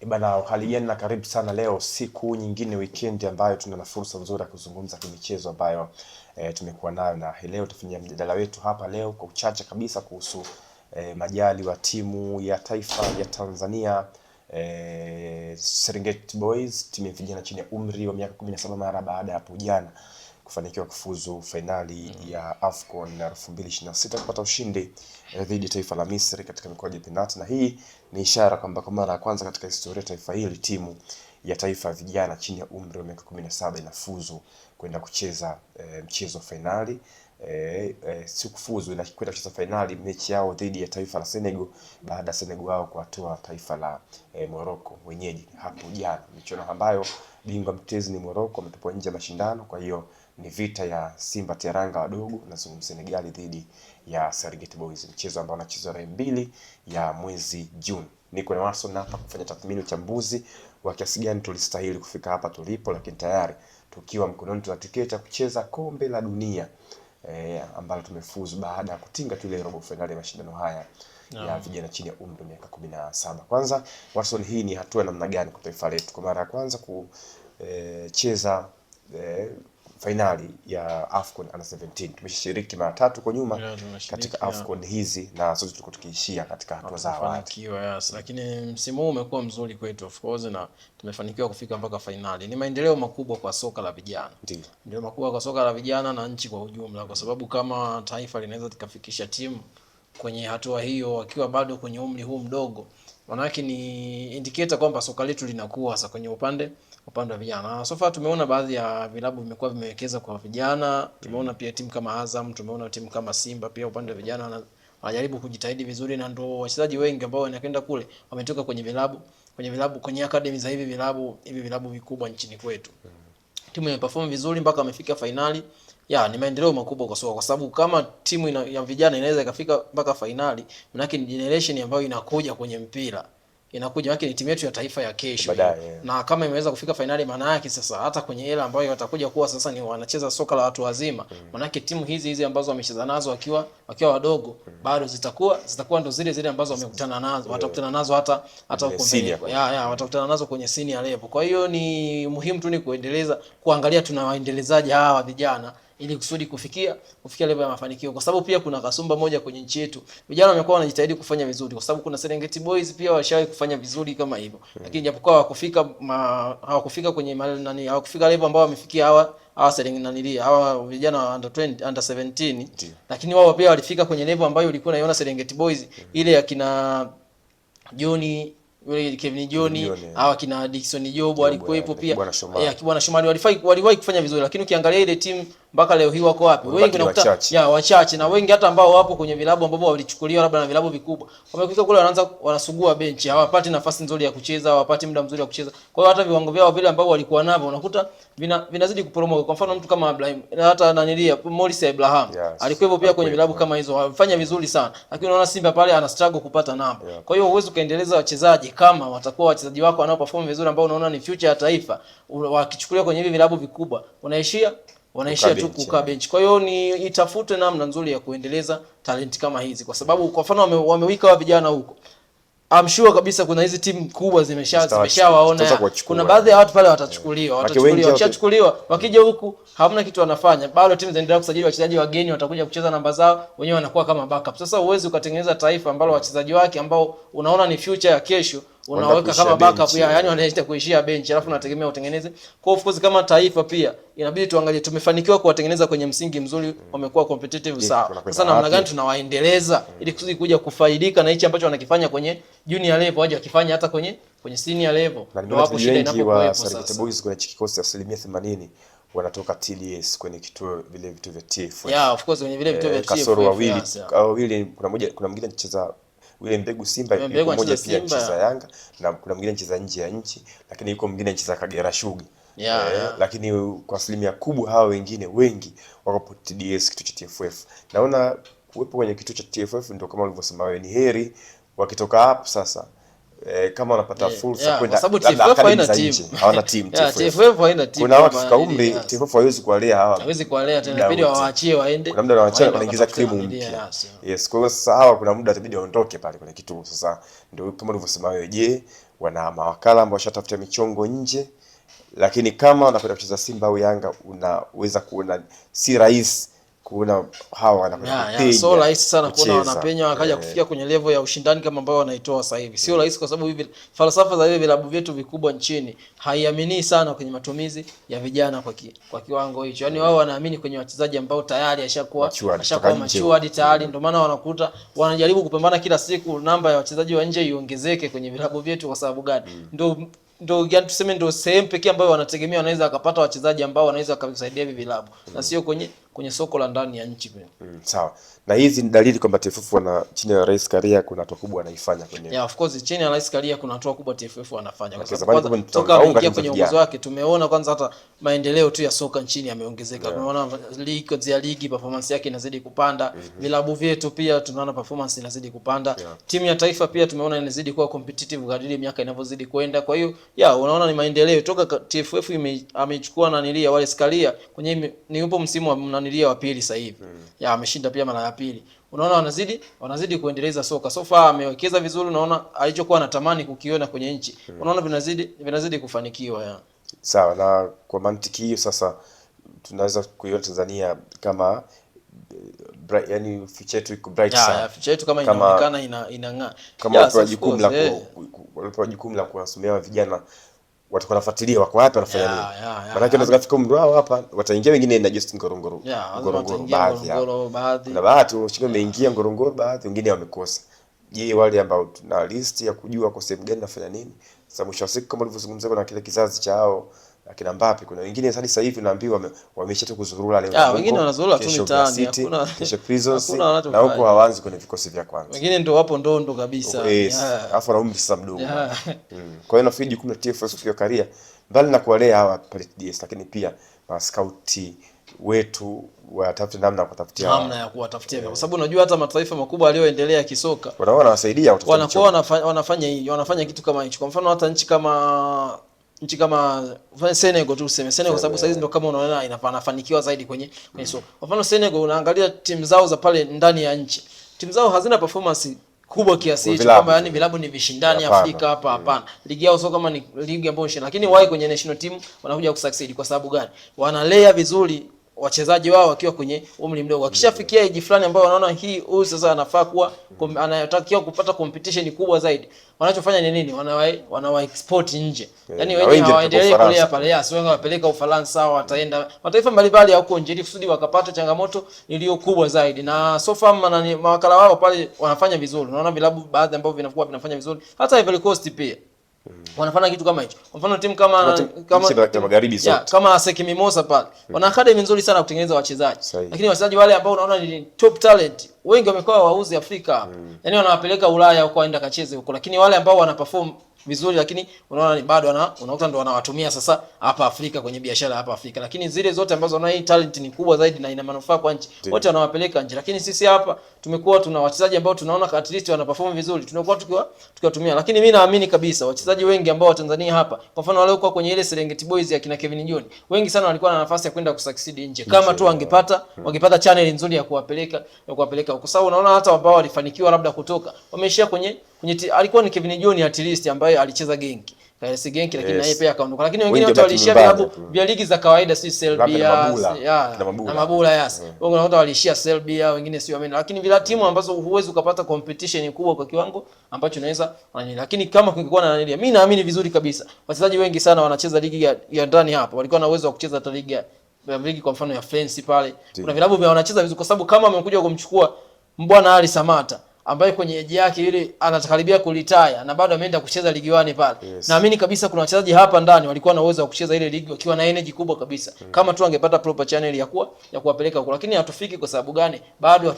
Bana, hali gani na karibu sana leo siku nyingine weekend ambayo tuna na fursa nzuri ya kuzungumza kwa michezo ambayo tumekuwa nayo, na leo tufanyia mjadala wetu hapa leo kwa uchache kabisa kuhusu majali wa timu ya taifa ya Tanzania, Serengeti Boys, timu ya vijana chini ya umri wa miaka 17 mara baada ya hapo jana kufanikiwa kufuzu fainali ya AFCON 2026 kupata ushindi dhidi ya taifa la Misri katika mikwaju ya penalti, na hii ni ishara kwamba kwa mara ya kwanza katika historia ya taifa hili timu ya taifa ya vijana chini ya umri wa miaka 17 inafuzu kwenda kucheza mchezo wa fainali. Si kufuzu, ila kwenda kucheza fainali mechi yao dhidi ya taifa la Senegal baada ya Senegal wao kuatoa taifa la Morocco wenyeji hapo jana, michuano ambayo bingwa mtetezi ni Morocco ametupwa nje ya mashindano. Kwa hiyo ni vita ya Simba Teranga wadogo na Senegal dhidi ya Serengeti Boys, mchezo ambao unachezwa tarehe 2 ya mwezi Juni. Niko na Watson hapa kufanya tathmini, uchambuzi wa kiasi gani tulistahili kufika hapa tulipo, lakini tayari tukiwa mkononi tuna tiketi ya kucheza kombe la dunia ambalo tumefuzu baada ya kutinga tu ile robo finali ya mashindano haya ya vijana chini ya umri wa miaka 17. Kwanza Watson, hii ni hatua namna gani kwa taifa letu kwa mara ya kwanza kucheza finali ya AFCON under 17? Tumeshiriki mara 3 kwa nyuma katika AFCON hizi na sote tulikuwa tukiishia katika hatua za awali. Yes, lakini msimu huu umekuwa mzuri kwetu of course, na tumefanikiwa kufika mpaka finali. Ni maendeleo makubwa kwa soka la vijana. Ndio makubwa kwa soka la vijana na nchi kwa ujumla, kwa sababu kama taifa linaweza likafikisha timu kwenye hatua hiyo wakiwa bado kwenye umri huu mdogo, maana yake ni indicator kwamba soka letu linakuwa sasa kwenye upande wa vijana. So far tumeona baadhi ya vilabu vimekuwa vimewekeza kwa vijana. Tumeona pia timu kama Azam, tumeona timu kama Simba pia upande wa vijana wanajaribu kujitahidi vizuri, na ndio wachezaji wengi ambao wanakwenda kule wametoka kwenye vilabu kwenye academy za hivi vilabu vikubwa nchini kwetu. Timu imeperform vizuri mpaka amefika finali. Ni maendeleo makubwa kwa soka, kwa sababu kama timu ya vijana inaweza ikafika mpaka finali, maana ni generation ambayo inakuja kwenye mpira, ni timu yetu ya taifa ya kesho. Na kama imeweza kufika finali, maana yake sasa hata kwenye era ambayo watakuja kuwa sasa ni wanacheza soka la watu wazima, maana yake timu hizi ambazo wamecheza nazo wakiwa wadogo bado zitakuwa ndo zile ambazo wamekutana nazo, watakutana nazo hata huko mbele. Watakutana nazo kwenye senior level. Kwa hiyo ni muhimu tu ni kuangalia tunawaendelezaje hawa vijana ili kusudi kufikia level ya mafanikio, kwa sababu pia kuna kasumba moja kwenye nchi yetu, vijana wamekuwa wanajitahidi kufanya vizuri, kwa sababu kuna Serengeti Boys pia washawahi kufanya vizuri kama hivyo, lakini japokuwa hawakufika kwenye hawakufika level ambao wamefikia hawa Serengeti hawa vijana wa under 20 under 17, lakini wao pia walifika kwenye level ambayo ulikuwa unaiona Serengeti Boys ile ya kina Johnny Kevin Johnny hawa kina Dickson Job walikuwepo pia, Kibwana Shomari waliwahi kufanya vizuri, lakini ukiangalia ile timu mpaka leo hii wako wapi? Wengi unakuta wachache, na wengi hata ambao wapo kwenye vilabu ambao walichukuliwa labda na vilabu vikubwa, wamefika kule wanasugua benchi, hawapati nafasi nzuri ya kucheza, hawapati muda mzuri wa kucheza. Kwa hiyo hata viwango vyao vile ambao walikuwa navyo unakuta vinazidi kuporomoka. Kwa mfano mtu kama Ibrahim, hata Morris Abraham alikuwepo pia kwenye vilabu kama hizo, wafanya vizuri sana, lakini unaona Simba pale ana struggle kupata namba. Kwa hiyo uwezo kaendeleza wachezaji kama watakuwa wachezaji wako wanao perform vizuri, ambao unaona ni future ya taifa, wakichukuliwa kwenye hivi vilabu vikubwa, wanaishia tu kukaa bench. Kwa hiyo ni itafute namna nzuri ya kuendeleza talent kama hizi, kwa sababu kwa mfano wamewika wa vijana huko, I'm sure kabisa kuna hizi timu kubwa zimeshawaona, kuna baadhi ya watu pale watachukuliwa, wakija huku hamna kitu wanafanya, bado timu zinaendelea kusajili wachezaji wageni, watakuja kucheza namba zao, wenyewe wanakuwa kama backup. Sasa uwezi ukatengeneza taifa ambalo wachezaji wake ambao unaona ni future ya kesho unaweka kama backup, yani wanaenda kuishia bench, alafu unategemea utengeneze. Kwa of course kama taifa pia inabidi tuangalie tumefanikiwa kuwatengeneza kwenye msingi mzuri, wamekuwa competitive sawa. Sasa namna gani tunawaendeleza ili kuja kufaidika na hichi ambacho wanakifanya kwenye junior level waje wakifanya hata kwenye senior level. Ndio hapo shida inapokuwepo sasa. Serengeti Boys kwenye kikosi 80% wanatoka TDS kwenye vile vitu vya TFF. Of course kwenye vile vitu vya TFF. Kasoro wawili kuna mwingine anacheza William Mbegu Simba, yuko mmoja pia anacheza Yanga, na kuna mwingine anacheza nje ya nchi, lakini yuko mwingine anacheza Kagera Sugar. Lakini kwa asilimia kubwa hao wengine wengi wako TDS, kitu cha TFF. Naona kuwepo kwenye kitu cha TFF ndio kama ulivyosema wewe, ni heri wakitoka hapo sasa kama wanapata fursa kwenda TFF haina timu, hawana timu TFF haina timu. Kuna watu fika umri TFF hawezi kuwalea hawa, hawezi kuwalea tena, inabidi waachie waende, kuna muda wanaacha wanaingiza timu mpya. Kwa hiyo sasa hawa kuna muda itabidi waondoke pale kwenye kitu. Sasa ndio kama ulivyosema wewe, je, wana mawakala ambao washatafutia michongo nje, lakini kama unakwenda kucheza Simba au Yanga unaweza kuona si rahisi kuona hawa wanakwenda kupenya. So rahisi sana kuona wanapenya wakaja kufikia kwenye level ya ushindani kama ambao wanaitoa sasa hivi. Sio rahisi kwa sababu hivi falsafa za hivi vilabu vyetu vikubwa nchini haiamini sana kwenye matumizi ya vijana kwa kiwango hicho. Yaani wao wanaamini kwenye wachezaji ambao tayari ashakuwa matured tayari, ndio maana wanakuta wanajaribu kupambana kila siku namba ya wachezaji wa nje iongezeke kwenye vilabu vyetu. Kwa sababu gani? Ndio yani tuseme ndio sehemu pekee ambayo wanategemea wanaweza wakapata wachezaji ambao wanaweza kusaidia hivi vilabu na sio kwenye soko la ndani ya nchi pia. Sawa. Na hizi ni dalili kwamba TFF wana chini ya Rais Karia kuna hatua kubwa wanaifanya kwenye. Yeah, of course chini ya Rais Karia kuna hatua kubwa TFF wanafanya. Kwa sababu toka ameingia kwenye uongozi wake tumeona kwanza hata maendeleo tu ya soka nchini yameongezeka. Tunaona ligi performance yake inazidi kupanda. Vilabu vyetu pia tunaona performance inazidi kupanda. Timu ya taifa pia tumeona inazidi kuwa competitive kadri miaka inavyozidi kwenda. Kwa hiyo unaona ni maendeleo toka TFF amechukua nanilia wale Karia kwenye ni yupo msimu wa nanilia wa pili sasa hivi. Ameshinda pia mara ya pili. Unaona wanazidi kuendeleza soka. So far amewekeza vizuri, unaona alichokuwa anatamani kukiona kwenye nchi. Unaona vinazidi kufanikiwa Sawa, na kwa mantiki hiyo sasa tunaweza kuiona Tanzania kama yani future yetu iko bright sana. Future yetu kama inaonekana inang'aa. Kama watu jukumu la kuwasomea vijana watakuwa nafuatilia wako wapi wanafanya nini. Maana unaweza kufika umri wao hapa wataingia wengine na just Ngorongoro baadhi. Na baadhi washika wameingia Ngorongoro baadhi, wengine wamekosa. Je, wale ambao tuna list ya kujua kwa sehemu gani nafanya nini? Sasa mwisho wa siku kama ulivyozungumzia kuna kile kizazi chao akina Mbappe, kuna wengine hadi sasa hivi naambiwa wameshatoka kuzurura leo. Wengine wanazurura tu mitaani, hakuna kesho prisons na huko hawaanzi kwenye vikosi vya kwanza. Wengine ndio wapo ndondo kabisa. Alafu na umri sasa mdogo. Kwa hiyo nafikiri jukumu la TFF kwa Karia mbali na kuwalea hawa DS, lakini pia maskauti wetu watafute namna ya kuwatafutia kwa sababu unajua hata mataifa makubwa yaliyoendelea kisoka wanawasaidia wanafanya kitu kama hicho. Kwa mfano hata nchi kama Senegal tu useme Senegal, kwa sababu sasa hizi ndio kama unaona inafanikiwa zaidi kwenye soka. Kwa mfano Senegal unaangalia timu zao za pale ndani ya nchi, timu zao hazina performance kubwa kiasi hicho kwamba yani vilabu ni vishindani Afrika hapa. Hapana, ligi yao sio kama ni ligi ambayo shina, lakini wao kwenye national team wanakuja kusucceed. Kwa sababu gani? Wanalea vizuri wachezaji wao wakiwa kwenye umri mdogo. Wakishafikia age fulani ambao wanaona huyu sasa anafaa kuwa anatakiwa kupata competition kubwa zaidi, wanachofanya ni nini? Wanawa export nje. Yaani wengi hawaendelee kulea pale. Sio wengi wapeleka Ufaransa, wataenda mataifa mbalimbali huko nje ili kusudi wakapata changamoto iliyo kubwa zaidi. Na so far mawakala wao pale wanafanya vizuri. Unaona vilabu baadhi ambao vinafanya vizuri. Hata Ivory Coast pia wanafanya kitu kama hicho. Kwa mfano timu kama Seki Mimosa pale wana academy nzuri sana kutengeneza wachezaji. Lakini wachezaji wale ambao unaona ni top talent wengi wamekuwa wauzi Afrika. Yaani wanawapeleka Ulaya huko waenda kacheze huko. Lakini wale ambao wana perform vizuri lakini unaona bado unakuta ndo wanawatumia sasa hapa Afrika kwenye biashara hapa Afrika. Lakini zile zote ambazo unaona hii talent ni kubwa zaidi na ina manufaa kwa nchi, wote wanawapeleka nje. Lakini sisi hapa tumekuwa tuna wachezaji ambao tunaona at least wana perform vizuri, tunakuwa tukiwatumia. Lakini mimi naamini kabisa wachezaji wengi ambao wa Tanzania hapa, kwa mfano wale walikuwa kwenye ile Serengeti Boys ya kina Kevin John, wengi sana walikuwa na nafasi ya kwenda kusucceed nje kama tu wangepata channel nzuri ya kuwapeleka huko. Sababu unaona hata ambao walifanikiwa labda kutoka wameishia kwenye alikuwa ni Kevin John at least ambaye alicheza Genki. KS Genki, lakini na yeye pia akaondoka. Lakini wengine wote walishia vilabu vya ligi za kawaida, si Serbia na Mabula Wao unaona walishia Serbia, wengine si wameni. Lakini vile timu ambazo huwezi ukapata competition kubwa kwa kiwango ambacho unaweza. Lakini kama kungekuwa na nani, mimi naamini vizuri kabisa wachezaji wengi sana wanacheza ligi ya ndani hapa walikuwa na uwezo wa kucheza hata ligi kwa mfano ya France pale. Kuna vilabu vya wanacheza vizuri kwa sababu kama amekuja kumchukua Mbwana Ali Samata ambaye kwenye eji yake ile anakaribia kulitaya na bado ameenda kucheza ligi 1 pale. Naamini kabisa kuna wachezaji hapa ndani walikuwa na uwezo wa kucheza ile ligi wakiwa na energy kubwa kabisa. Kama tu angepata proper channel ya kuwapeleka huko. Lakini hatufiki kwa sababu gani? Bado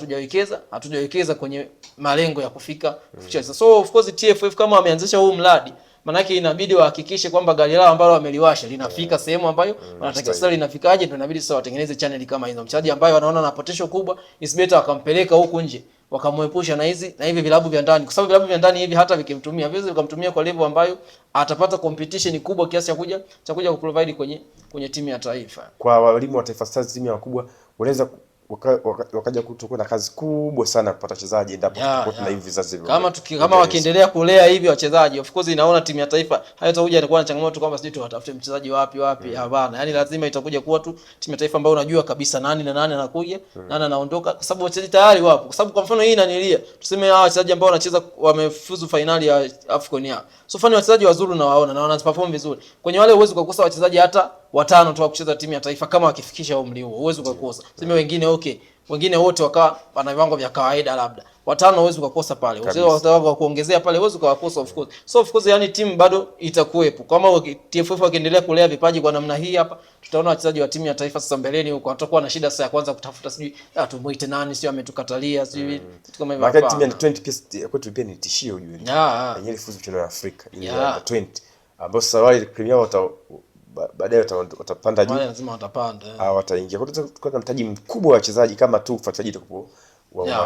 hatujawekeza kwenye malengo ya kufika kucheza. So of course TFF kama wameanzisha huu mradi, maana yake inabidi wahakikishe kwamba gari lao ambalo wameliwasha linafika sehemu ambayo wanataka. Sasa linafikaje? Ndio inabidi sasa watengeneze channel kama hizo. Mchezaji ambaye wanaona na potential kubwa is better wakampeleka huko nje, wakamwepusha na hivi vilabu vya ndani, kwa sababu vilabu vya ndani hivi hata vikimtumia viweze vikamtumia kwa level ambayo atapata competition kubwa kiasi cha kuja kuprovide kwenye timu ya taifa. Kwa walimu wa Taifa Stars, timu ya wakubwa, unaweza wakaja kutokuwa na kazi kubwa sana kupata wachezaji endapo tutakuwa tuna hivi vizazi kama wakiendelea kulea hivi wachezaji. Of course inaona timu ya taifa haitakuja itakuwa na changamoto kwamba sisi tuwatafute mchezaji wapi. Hapana, yani lazima itakuja kuwa tu timu ya taifa ambayo unajua kabisa nani na nani anakuja, nani anaondoka, kwa sababu wachezaji tayari wapo. Kwa sababu kwa mfano hii inanilia tuseme hawa wachezaji ambao wanacheza wamefuzu finali ya AFCON ya so fani wachezaji wazuri na waona na wana perform vizuri kwenye wale, uwezo kukosa wachezaji hata 5 tu wa kucheza timu ya taifa kama wakifikisha umri huo, uwezo kukosa tuseme wengine wengine wote wakawa wana viwango vya kawaida, labda 5 uwezo kukosa pale, wachezaji wa kuongezea pale uwezo kukosa. Of course so of course yani timu bado itakuwepo kama TFF wakiendelea kulea vipaji kwa namna hii. Hapa tutaona wachezaji wa timu ya taifa sasa mbeleni huko watakuwa na shida sasa ya kwanza kutafuta sijui tumuite nani, sio ametukatalia sijui kitu kama hivyo. Wakati timu ya 20 kwetu pia ni tishio ujue, yenyewe fuzu mchezo wa Afrika ile ya 20 ambao sasa wale Premier baadaye watapanda juu, lazima watapanda, wataingia kwa na mtaji mkubwa wa wachezaji kama tu ufuatiliaji utakuwa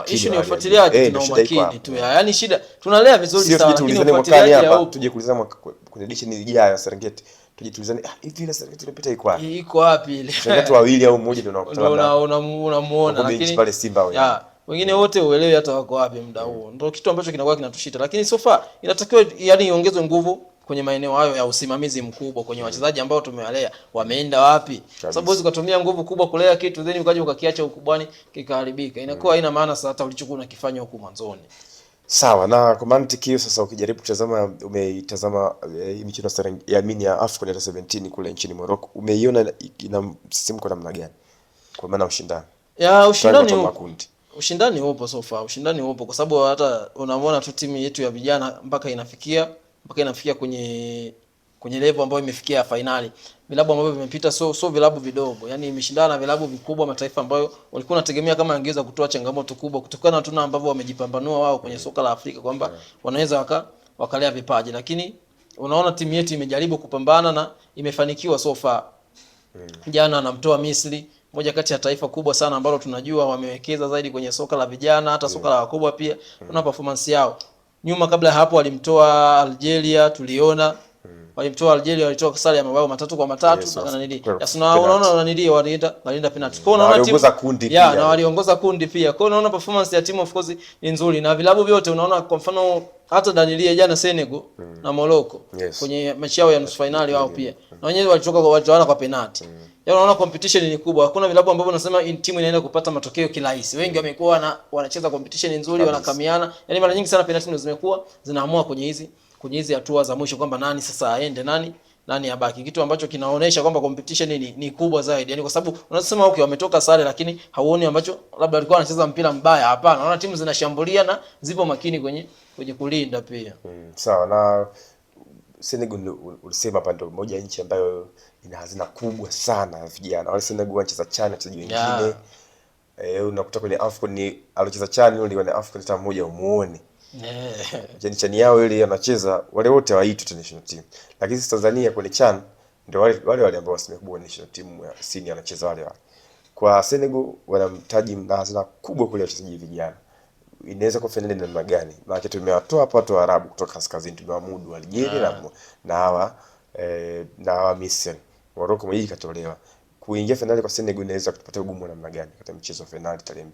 issue ni ufuatiliaji, tuna umakini tu, yani shida tunalea vizuri sana, lakini ufuatiliaji hapa tuje kuulizana kwenye edition ijayo ya Serengeti, tuje tulizane hivi ile Serengeti ilipita iko wapi ile Serengeti wawili au mmoja ndio unakutana unamuona, lakini pale Simba wao wengine wote uelewi hata wako wapi muda huo. Ndio kitu ambacho kinakuwa kinatushita, lakini so far inatakiwa yani iongezwe nguvu kwenye maeneo hayo ya usimamizi mkubwa kwenye wachezaji ambao tumewalea wameenda wapi, sababu huwezi kutumia nguvu kubwa kulea kitu then ukaje ukakiacha ukubwani kikaharibika, inakuwa haina maana sasa hata ulichokuwa unakifanya huko mwanzoni. Sawa. Na kwa mantiki hiyo sasa, ukijaribu kutazama, umeitazama michezo ya AFCON 17 kule nchini Morocco, umeiona ina msisimko namna gani kwa maana ushindani? Ushindani upo so far, ushindani upo kwa sababu hata unaona tu timu yetu ya vijana mpaka inafikia kwenye level ambayo imefikia finali. Vilabu ambavyo vimepita so vilabu vidogo, yani imeshindana na vilabu vikubwa, mataifa ambayo walikuwa wanategemea kama angeweza kutoa changamoto kubwa kutokana na tuna ambavyo wamejipambanua wao kwenye soka la Afrika kwamba wanaweza wakalea vipaji, lakini unaona timu yetu imejaribu kupambana na imefanikiwa so far. Jana anamtoa Misri, moja kati ya taifa kubwa sana ambalo tunajua wamewekeza zaidi kwenye soka la vijana, hata soka la wakubwa pia. Kuna performance yao. Nyuma kabla hapo walimtoa Algeria, tuliona walimtoa Algeria, walitoa sare ya mabao 3-3 na nini. Unaona walienda penalty. Kwa unaona timu kundi pia. Na waliongoza kundi pia. Kwa unaona performance ya timu of course ni nzuri, na vilabu vyote unaona kwa mfano hata Danilia jana Senegal na Morocco kwenye mechi yao ya nusu finali wao pia na wenyewe walitoka kwa penalty. Unaona competition ni kubwa. Hakuna vilabu ambavyo unasema timu inaenda kupata matokeo kirahisi. Wengi wamekuwa wanacheza competition nzuri, wanakamiana. Yaani mara nyingi sana penalty ndio zimekuwa zinaamua kwenye hizi hatua za mwisho kwamba nani sasa aende, nani abaki. Kitu ambacho kinaonesha kwamba competition ni kubwa zaidi. Yaani kwa sababu unasema okay wametoka sare, lakini hauoni ambacho labda walikuwa wanacheza mpira mbaya. Hapana, unaona timu zinashambulia na zipo makini kwenye kulinda pia. Sawa. Na Senegal ulisema hapa ndio moja nchi ambayo ina hazina kubwa sana ya vijana. Wale Senegal wanacheza CHAN, wachezaji wengine unakuta kwenye AFCON ni alicheza CHAN yule kwenye AFCON hata mmoja umuone. CHAN yao ile anacheza wale wote waitwa national team. Lakini sisi Tanzania kwenye CHAN ndio wale ambao wasimekuwa national team ya senior anacheza wale. Kwa Senegal wanamtaji na hazina kubwa kule wachezaji vijana. Inaweza kufanana na namna gani? Maana tumewatoa hapa watu wa Arabu kutoka kaskazini, tumewamudu Algeria na hawa Misri. Morocco mwenyewe ikatolewa. Kuingia finali kwa Senegal inaweza kupata ugumu namna gani katika mchezo wa finali tarehe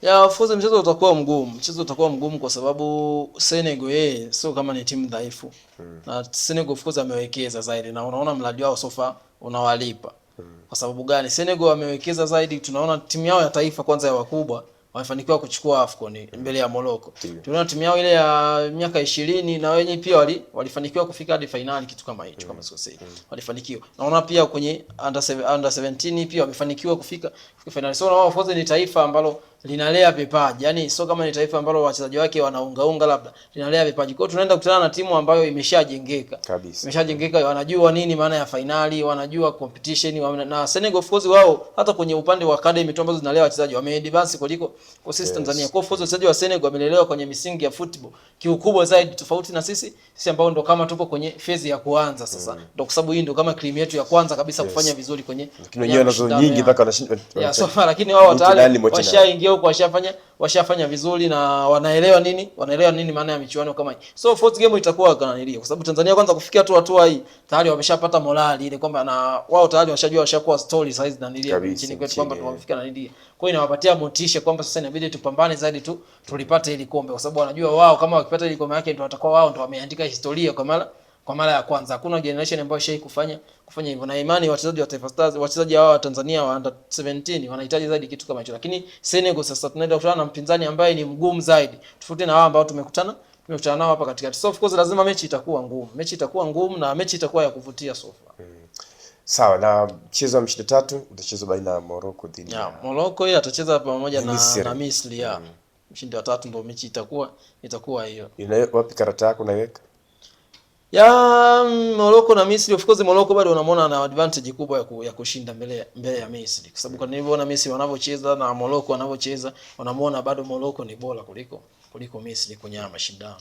2? Of course mchezo utakuwa mgumu. Mchezo utakuwa mgumu kwa sababu Senegal sio kama ni timu dhaifu. Na Senegal of course amewekeza zaidi na unaona mradi wao so far unawalipa. Kwa sababu gani? Senegal amewekeza zaidi, tunaona timu yao ya taifa kwanza ya wakubwa wamefanikiwa kuchukua AFCON mbele ya Morocco. Tunaona timu yao ile ya miaka 20 na wenyewe pia walifanikiwa kufika hadi finali, kitu kama hicho kama sio walifanikiwa. Naona pia kwenye under 17 pia wamefanikiwa kufika finali. So naona of course ni taifa ambalo linalea vipaji. Yaani sio kama ni taifa ambalo wachezaji wake wanaunga labda, linalea vipaji. Kwa hiyo tunaenda kukutana na timu ambayo imeshajengeka kabisa. Imeshajengeka, wanajua nini maana ya finali, wanajua competition, na Senegal of course wao hata kwenye upande wa academy tu ambazo zinalea wachezaji wameadvance kuliko kwa sisi Tanzania. Kwa hiyo wachezaji wa Senegal wamelelewa kwenye misingi ya football kiukubwa zaidi, tofauti na sisi ambao ndo kama tupo kwenye phase ya kuanza sasa. Ndio kwa sababu hii ndio kama cream yetu ya kwanza kabisa kufanya vizuri kwenye wenyewe nazo nyingi mpaka wanashinda. Lakini wao tayari washaingia huko, washafanya vizuri na wanaelewa nini maana ya michuano kama hii. So fourth game itakuwa kananilia kwa sababu Tanzania kwanza kufikia hatua hii tayari wameshapata morali ile kwamba na wao tayari washajua washakuwa story size na nilia nchini kwetu kwamba tumefika na nilia. Kwa hiyo inawapatia motisha kwamba sasa inabidi tupambane zaidi tu tulipate ile kombe, kwa sababu wanajua wao kama wakipata ile kombe yake ndio watakuwa wao ndio wameandika historia kwa mara ya kwanza. Hakuna generation ambayo shai kufanya hivyo, na imani wachezaji wa Taifa Stars, wachezaji hao wa Tanzania wa under 17 wanahitaji zaidi kitu kama hicho. Lakini Senegal sasa tunaenda kukutana na mpinzani ambaye ni mgumu zaidi, tofauti na wao ambao tumekutana nao hapa katikati. So of course lazima mechi itakuwa ngumu na mechi itakuwa ya kuvutia so far. Sawa, na mchezo wa mshindi tatu utachezwa baina ya Morocco dhidi ya Morocco, yeye atacheza pamoja na Misri ya mshindi wa tatu, ndio mechi itakuwa hiyo. Wapi karata yako unaiweka? Ya Morocco na Misri, of course Morocco bado unamwona ana advantage kubwa ya kushinda mbele ya Misri, kwa sababu kwa nilivyoona Misri wanavyocheza na Morocco wanavyocheza, unamwona bado Morocco ni bora kuliko Misri kwenye mashindano.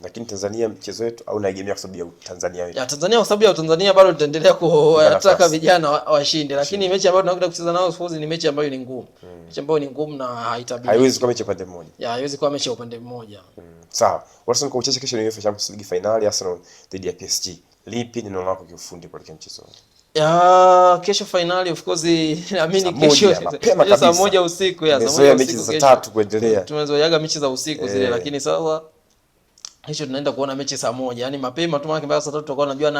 Lakini Tanzania mchezo wetu au naegemea kwa sababu ya Tanzania wetu? Ya Tanzania kwa sababu ya Tanzania bado tutaendelea kuwataka vijana washinde, lakini mechi ambayo tunakwenda kucheza nao of course ni mechi ambayo ni ngumu. Mechi ambayo ni ngumu na haiwezi kuwa mechi ya upande mmoja. Ya haiwezi kuwa mechi ya upande mmoja. Sawa. Watson, kwa uchache kesho ni UEFA Champions League finali Arsenal dhidi ya PSG. Lipi neno lako kiufundi kuelekea mchezo huu? Ya kesho finali of course naamini kesho saa moja usiku ya saa moja mechi za tatu kuendelea. Tumezoeaga mechi za usiku zile, lakini sasa kesho tunaenda kuona mechi saa moja, yani mapema tu, maana mpaka saa 3 tutakuwa tunajua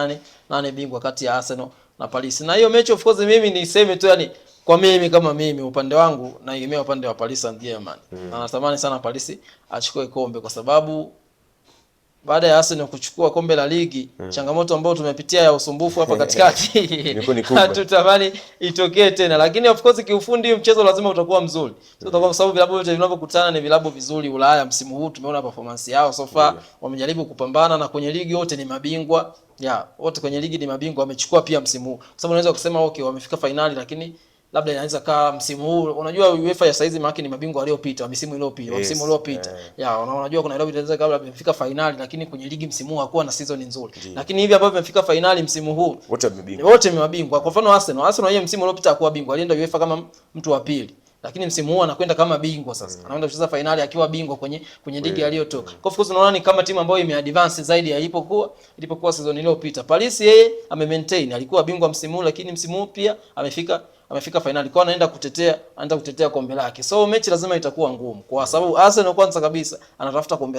nani bingwa kati ya Arsenal na Paris. Na hiyo mechi of course mimi niseme tu, yani kwa mimi kama mimi upande wangu naegemea upande wa Paris Saint-Germain. Na natamani sana Paris achukue kombe, kwa sababu baada ya Arsenal kuchukua kombe la ligi, changamoto ambayo tumepitia ya usumbufu hapa katikati hatutamani itokee tena. Lakini of course kiufundi mchezo lazima utakuwa mzuri. Utakuwa kwa sababu vilabu vyote vinavyokutana ni vilabu vizuri Ulaya. Msimu huu tumeona performance yao so far, wamejaribu kupambana, na kwenye ligi wote ni mabingwa. Wote kwenye ligi ni mabingwa, wamechukua pia msimu huu. Kwa sababu unaweza kusema okay wamefika finali, lakini labda inaweza kaa msimu huu, unajua UEFA ya saizi maana ni mabingwa waliopita, msimu uliopita. Unajua kuna vilabu vinaweza kabla vimefika finali, lakini kwenye ligi msimu huu hakuwa na season nzuri. Lakini hivi ambavyo vimefika finali msimu huu wote ni mabingwa. Kwa mfano Arsenal yeye msimu uliopita hakuwa bingwa, alienda UEFA kama mtu wa pili. Lakini msimu huu anakwenda kama bingwa sasa. Anaenda kucheza finali akiwa bingwa kwenye ligi aliyotoka. Kwa of course unaona ni kama timu ambayo imeadvance zaidi ya ilipokuwa season iliyopita. Paris yeye maintain, alikuwa bingwa msimu huu, lakini msimu huu pia amefika finali, kwa anaenda kutetea kombe lake. So mechi lazima itakuwa ngumu, kwa sababu Arsenal kwanza kabisa anatafuta kombe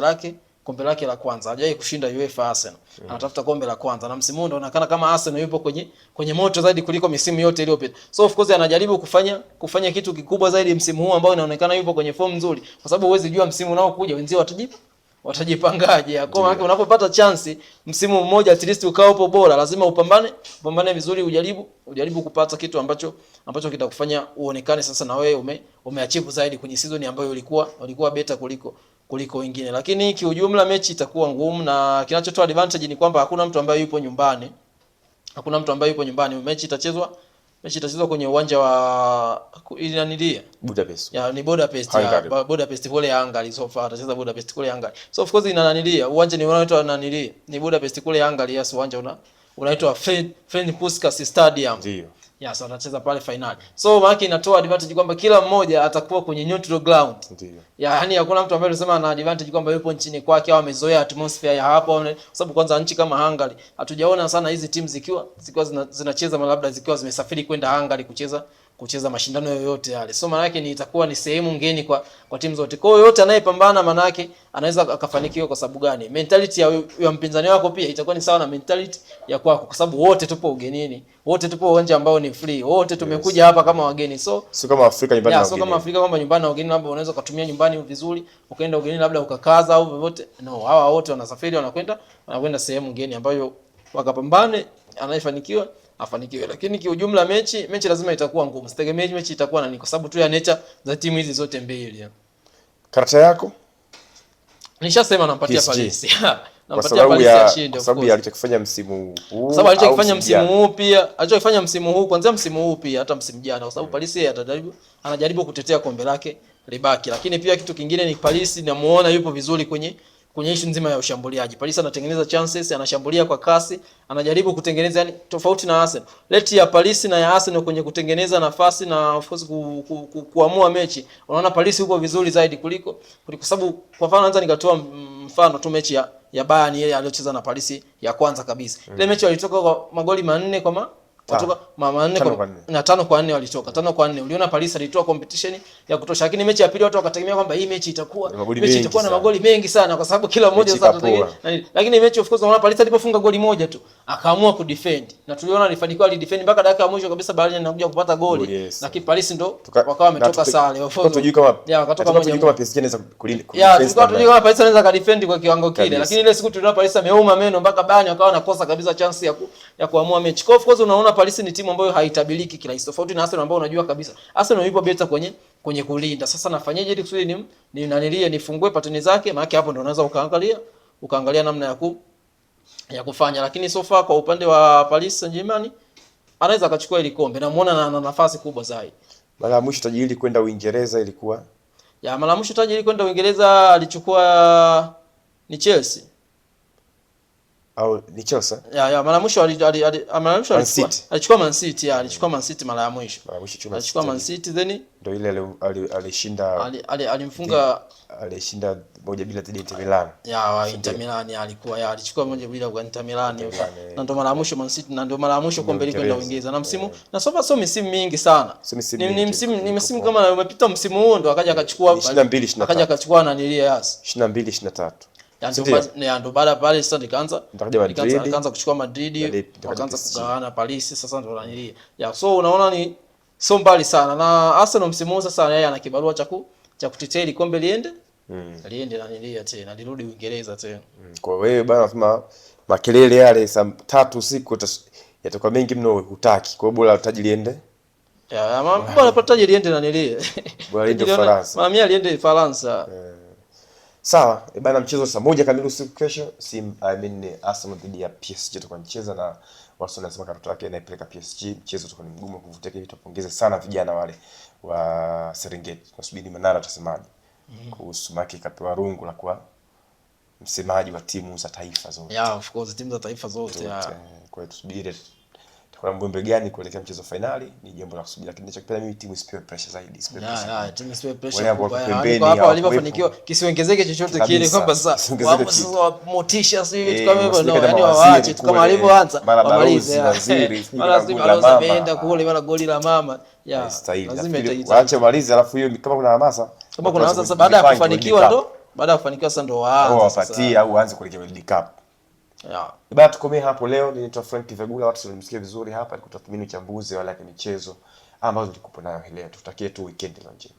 lake la kwanza. Hajawahi kushinda UEFA Arsenal. Anatafuta kombe la kwanza, na msimu huu ndio inaonekana kama Arsenal yupo kwenye moto zaidi kuliko misimu yote iliyopita. So of course anajaribu kufanya kitu kikubwa zaidi msimu huu ambao inaonekana yupo kwenye form nzuri, kwa sababu huwezi jua msimu unaokuja wenzio watajipangaje. Kwa maana unapopata chance msimu mmoja at least ukao upo bora, lazima upambane vizuri, ujaribu kupata kitu ambacho kitakufanya uonekane sasa na wewe umeachieve zaidi kwenye season ambayo ulikuwa better kuliko wengine. Lakini kiujumla mechi itakuwa ngumu, na kinachotoa advantage ni kwamba hakuna mtu ambaye yupo nyumbani. Mechi itachezwa kwenye uwanja wa Budapest. Ni Budapest kule Hungary. So far atacheza Budapest kule Hungary. So of course uwanja ni unaitwa ni Budapest kule Hungary. Yes, uwanja unaitwa Ferenc Puskás Stadium. Ndio. So atacheza pale finali. So maana inatoa advantage kwamba kila mmoja atakuwa kwenye neutral ground. Ndio. Yaani hakuna mtu ambaye anasema ana advantage kwamba yupo nchini kwake au amezoea atmosphere ya hapo, kwa sababu kwanza nchi kama Hungary hatujaona sana hizi timu zikiwa zinacheza labda zikiwa zimesafiri kwenda Hungary kucheza mashindano yoyote yale. So maana yake itakuwa ni sehemu ngeni kwa timu zote. Kwa hiyo yote anayepambana maana yake anaweza akafanikiwa. Kwa sababu gani? Mentality ya mpinzani wako pia itakuwa ni sawa na mentality ya kwako, kwa sababu wote tupo ugenini, wote tupo uwanja ambao ni free, wote tumekuja hapa kama wageni. So sio kama Afrika nyumbani na wageni. Sio kama Afrika kwamba nyumbani na wageni labda unaweza kutumia nyumbani vizuri, ukaenda ugenini labda ukakaza au vyovyote. No, hawa wote wanasafiri wanakwenda sehemu ngeni ambayo wakapambane, anayefanikiwa afanikiwe. Lakini kiujumla mechi lazima itakuwa ngumu. Sitegemee mechi itakuwa nani, kwa sababu tu ya nature za timu hizi zote mbili. Karata yako? Nishasema nampatia Paris. Nampatia Paris ashinde, kwa sababu ya alichokifanya msimu huu. Kwa sababu alichokifanya msimu huu pia, alichokifanya msimu huu kwanza msimu huu pia hata msimu jana, kwa sababu Paris anajaribu kutetea kombe lake libaki. Lakini pia kitu kingine ni Paris namuona yupo vizuri kwenye issue nzima ya ushambuliaji. Paris anatengeneza chances, anashambulia kwa kasi, anajaribu kutengeneza, yani tofauti na Arsenal. Leti ya Paris na ya Arsenal kwenye kutengeneza nafasi na of course kuamua mechi. Unaona Paris yupo vizuri zaidi kuliko sababu kwa mfano anza nikatoa mfano tu mechi ya Bayern ile aliyocheza na Paris ya kwanza kabisa. Ile mechi walitoka kwa magoli 4 Watoka mama 4 na 5-4 walitoka. 5-4. Uliona Paris alitoa competition ya kutosha, lakini mechi ya pili watu wakategemea kwamba hii mechi itakuwa na magoli mengi sana kwa sababu kila mmoja sasa atategemea. Lakini mechi of course unaona Paris alipofunga goli moja tu akaamua kudefend. Na tuliona alifanikiwa alidefend mpaka dakika ya mwisho kabisa, baada ya kuja kupata goli. Lakini Paris ndo wakawa wametoka sare. Tujui kama wakatoka kama PSG inaweza kulinda. Tujui kama Paris anaweza kadefend kwa kiwango kile. Lakini ile siku tuliona Paris ameuma meno mpaka bani wakawa wanakosa kabisa chance ya kuamua mechi. Of course unaona Paris ni timu ambayo haitabiliki kirahisi, tofauti na Arsenal ambao unajua kabisa Arsenal yupo beta kwenye kulinda. Sasa nafanyaje ili kusudi nifungue pateni zake, maana hapo ndio unaweza ukaangalia namna ya kufanya. Lakini so far kwa upande wa Paris Saint-Germain anaweza akachukua ile kombe, namuona na nafasi kubwa zaidi. Mara ya mwisho tajiri kwenda Uingereza ilikuwa mara ya mwisho tajiri kwenda Uingereza alichukua ni Chelsea au ni Chelsea? Mara mwisho alichukua Man City, alichukua Man City mara ya mwisho. Alichukua Man City then ndio ile alimfunga alishinda 1-0 dhidi ya Inter Milan. Inter Milan alichukua 1-0 kwa Inter Milan. Na ndio mara ya mwisho Man City, na ndio mara ya mwisho kombe kwenda Uingereza. Na msimu na sio misimu mingi sana. Ni msimu kama umepita msimu huo ndo akaja akachukua 22-23. Akaja akachukua na nilia 22-23. Ndio baada pale sasa nikaanza kuchukua Madrid, wakaanza kugawana Paris, sasa ndio nanilia. So unaona ni sio mbali sana. Na Arsenal msimu huu sasa yeye ana kibarua cha kutetea ile kombe liende na nilia tena, lirudi Uingereza tena. Kwa wewe bwana unasema makelele yale saa 3 usiku yatakuwa mengi mno, hutaki. Kwa hiyo bora taji liende. Bora taji liende na nilia. Bora liende Faransa. Mimi aliende Faransa. Sawa, bana mchezo saa 1 kamili usiku kesho, Arsenal dhidi ya PSG tutakuwa mcheza, na Arsenal anasema karata yake inaipeleka PSG. Mchezo utakuwa ni mgumu kuvutia, hivi tupongeze sana vijana wale wa Serengeti. Tunasubiri Manara atasemaje kuhusu Maki kapewa rungu la kuwa msemaji wa timu za taifa zote. Of course timu za taifa zote. Kwa hiyo tusubiri kwa mbwembe gani kuelekea mchezo finali, ni jambo la kusubiri, lakini ninachokipenda mimi timu isipewe pressure zaidi, timu isipewe pressure hapa walipofanikiwa kisiongezeke chochote kile, kwamba sasa motisha sisi kama hivyo ndio, yani waache tu kama walivyoanza wamalize. Mara ameenda kule mara goli la mama lazima waache malize, alafu hiyo kama kuna hamasa, kama kuna hamasa sasa baada ya kufanikiwa sasa wapatie au waanze kuelekea World Cup. Bado tukomee hapo leo. Ninaitwa Frank Vegula, watu tulimsikia vizuri hapa, nikutathmini uchambuzi wala michezo ambazo nilikupa nayo leo. Tutakie tu weekend njema.